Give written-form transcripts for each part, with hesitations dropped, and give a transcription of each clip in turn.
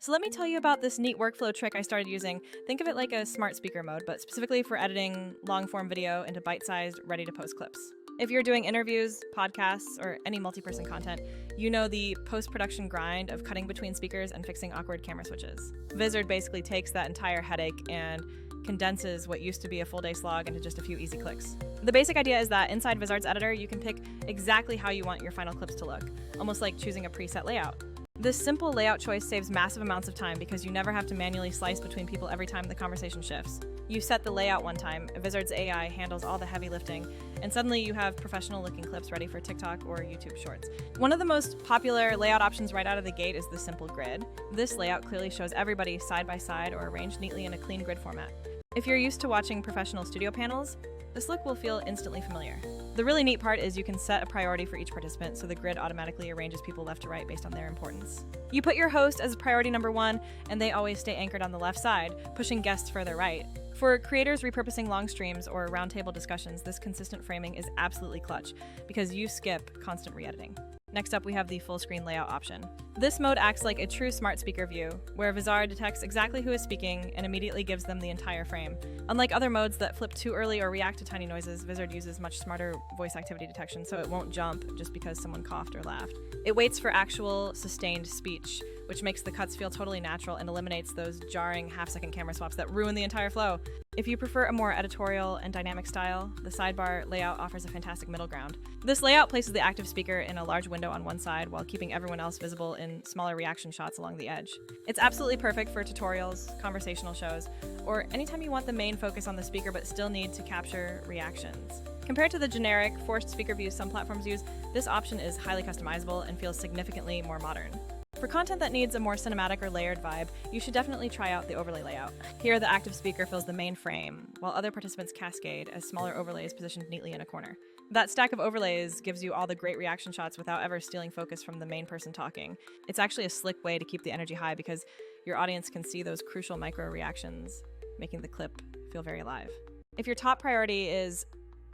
So let me tell you about this neat workflow trick I started using. Think of it like a smart speaker mode, but specifically for editing long-form video into bite-sized, ready-to-post clips. If you're doing interviews, podcasts, or any multi-person content, you know the post-production grind of cutting between speakers and fixing awkward camera switches. Vizard basically takes that entire headache and condenses what used to be a full-day slog into just a few easy clicks. The basic idea is that inside Vizard's editor, you can pick exactly how you want your final clips to look, almost like choosing a preset layout. This simple layout choice saves massive amounts of time because you never have to manually slice between people every time the conversation shifts. You set the layout one time, Vizard's AI handles all the heavy lifting, and suddenly you have professional-looking clips ready for TikTok or YouTube Shorts. One of the most popular layout options right out of the gate is the simple grid. This layout clearly shows everybody side by side or arranged neatly in a clean grid format. If you're used to watching professional studio panels, this look will feel instantly familiar. The really neat part is you can set a priority for each participant so the grid automatically arranges people left to right based on their importance. You put your host as priority number 1, and they always stay anchored on the left side, pushing guests further right. For creators repurposing long streams or roundtable discussions, this consistent framing is absolutely clutch because you skip constant re-editing. Next up, we have the full screen layout option. This mode acts like a true smart speaker view, where Vizard detects exactly who is speaking and immediately gives them the entire frame. Unlike other modes that flip too early or react to tiny noises, Vizard uses much smarter voice activity detection, so it won't jump just because someone coughed or laughed. It waits for actual, sustained speech, which makes the cuts feel totally natural and eliminates those jarring half-second camera swaps that ruin the entire flow. If you prefer a more editorial and dynamic style, the sidebar layout offers a fantastic middle ground. This layout places the active speaker in a large window on one side while keeping everyone else visible in smaller reaction shots along the edge. It's absolutely perfect for tutorials, conversational shows, or anytime you want the main focus on the speaker but still need to capture reactions. Compared to the generic, forced speaker views some platforms use, this option is highly customizable and feels significantly more modern. For content that needs a more cinematic or layered vibe, you should definitely try out the overlay layout. Here, the active speaker fills the main frame, while other participants cascade as smaller overlays positioned neatly in a corner. That stack of overlays gives you all the great reaction shots without ever stealing focus from the main person talking. It's actually a slick way to keep the energy high because your audience can see those crucial micro reactions, making the clip feel very alive. If your top priority is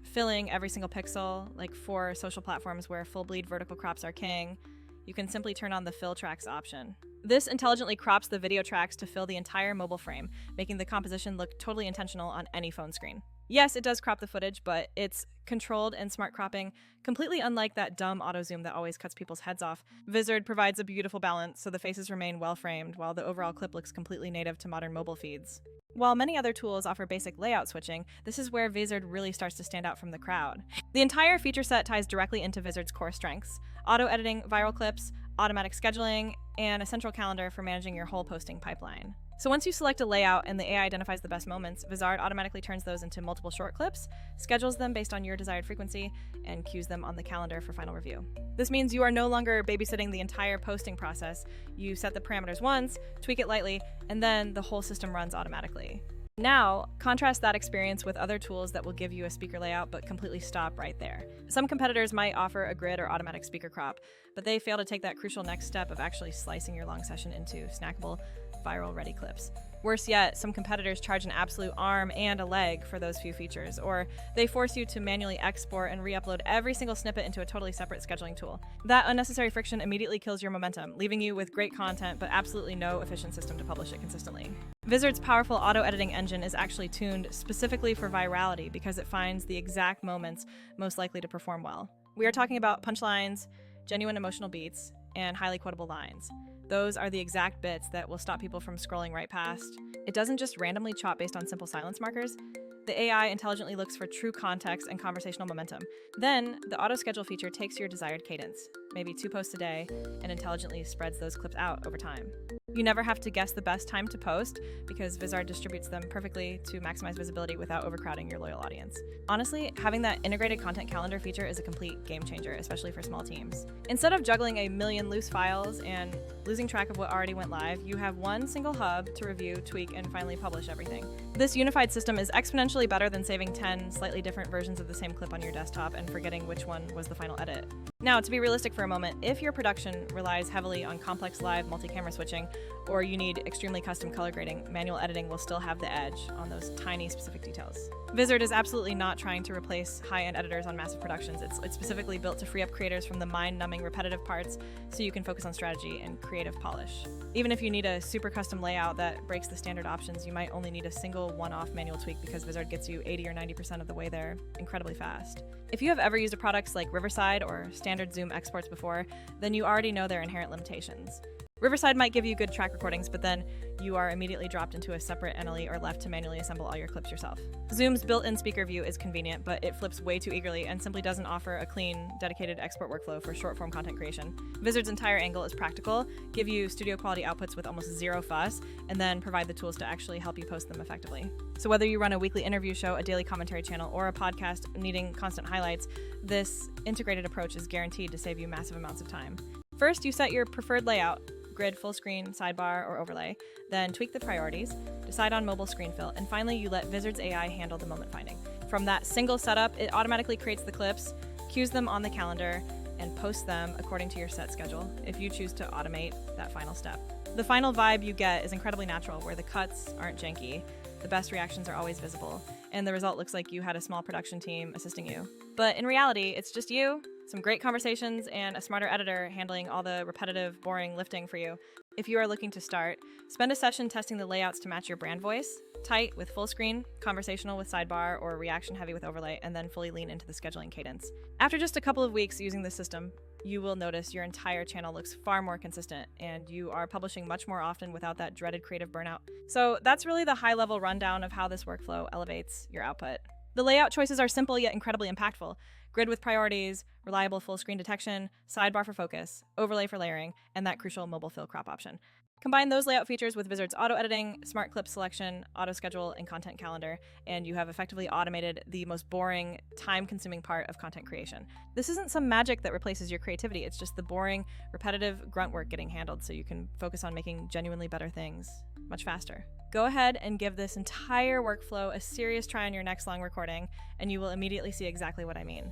filling every single pixel, like for social platforms where full bleed vertical crops are king, you can simply turn on the fill tracks option. This intelligently crops the video tracks to fill the entire mobile frame, making the composition look totally intentional on any phone screen. Yes, it does crop the footage, but it's controlled and smart cropping, completely unlike that dumb auto zoom that always cuts people's heads off. Vizard provides a beautiful balance so the faces remain well framed while the overall clip looks completely native to modern mobile feeds. While many other tools offer basic layout switching, this is where Vizard really starts to stand out from the crowd. The entire feature set ties directly into Vizard's core strengths: auto-editing viral clips, automatic scheduling, and a central calendar for managing your whole posting pipeline. So once you select a layout and the AI identifies the best moments, Vizard automatically turns those into multiple short clips, schedules them based on your desired frequency, and cues them on the calendar for final review. This means you are no longer babysitting the entire posting process. You set the parameters once, tweak it lightly, and then the whole system runs automatically. Now, contrast that experience with other tools that will give you a speaker layout but completely stop right there. Some competitors might offer a grid or automatic speaker crop, but they fail to take that crucial next step of actually slicing your long session into snackable, viral-ready clips. Worse yet, some competitors charge an absolute arm and a leg for those few features, or they force you to manually export and re-upload every single snippet into a totally separate scheduling tool. That unnecessary friction immediately kills your momentum, leaving you with great content but absolutely no efficient system to publish it consistently. Vizard's powerful auto-editing engine is actually tuned specifically for virality because it finds the exact moments most likely to perform well. We are talking about punchlines, genuine emotional beats, and highly quotable lines. Those are the exact bits that will stop people from scrolling right past. It doesn't just randomly chop based on simple silence markers. The AI intelligently looks for true context and conversational momentum. Then, the auto-schedule feature takes your desired cadence, maybe 2 posts a day, and intelligently spreads those clips out over time. You never have to guess the best time to post because Vizard distributes them perfectly to maximize visibility without overcrowding your loyal audience. Honestly, having that integrated content calendar feature is a complete game changer, especially for small teams. Instead of juggling a million loose files and losing track of what already went live, you have one single hub to review, tweak, and finally publish everything. This unified system is exponentially better than saving 10 slightly different versions of the same clip on your desktop and forgetting which one was the final edit. Now, to be realistic for a moment, if your production relies heavily on complex live multi-camera switching, or you need extremely custom color grading, manual editing will still have the edge on those tiny specific details. Vizard is absolutely not trying to replace high-end editors on massive productions. It's specifically built to free up creators from the mind-numbing repetitive parts so you can focus on strategy and creative polish. Even if you need a super custom layout that breaks the standard options, you might only need a single one-off manual tweak because Vizard gets you 80 or 90% of the way there incredibly fast. If you have ever used products like Riverside or standard Zoom exports before, then you already know their inherent limitations. Riverside might give you good track recordings, but then you are immediately dropped into a separate NLE or left to manually assemble all your clips yourself. Zoom's built-in speaker view is convenient, but it flips way too eagerly and simply doesn't offer a clean, dedicated export workflow for short-form content creation. Vizard's entire angle is practical, give you studio-quality outputs with almost zero fuss, and then provide the tools to actually help you post them effectively. So whether you run a weekly interview show, a daily commentary channel, or a podcast needing constant highlights, this integrated approach is guaranteed to save you massive amounts of time. First, you set your preferred layout, grid, full screen, sidebar, or overlay, then tweak the priorities, decide on mobile screen fill, and finally you let Vizard's AI handle the moment finding. From that single setup, it automatically creates the clips, cues them on the calendar, and posts them according to your set schedule if you choose to automate that final step. The final vibe you get is incredibly natural, where the cuts aren't janky, the best reactions are always visible, and the result looks like you had a small production team assisting you. But in reality, it's just you, some great conversations, and a smarter editor handling all the repetitive, boring lifting for you. If you are looking to start, spend a session testing the layouts to match your brand voice, tight with full screen, conversational with sidebar, or reaction heavy with overlay, and then fully lean into the scheduling cadence. After just a couple of weeks using this system, you will notice your entire channel looks far more consistent, and you are publishing much more often without that dreaded creative burnout. So that's really the high-level rundown of how this workflow elevates your output. The layout choices are simple yet incredibly impactful. Grid with priorities, reliable full screen detection, sidebar for focus, overlay for layering, and that crucial mobile fill crop option. Combine those layout features with Vizard's auto editing, smart clip selection, auto schedule, and content calendar, and you have effectively automated the most boring, time-consuming part of content creation. This isn't some magic that replaces your creativity, it's just the boring, repetitive grunt work getting handled so you can focus on making genuinely better things much faster. Go ahead and give this entire workflow a serious try on your next long recording, and you will immediately see exactly what I mean.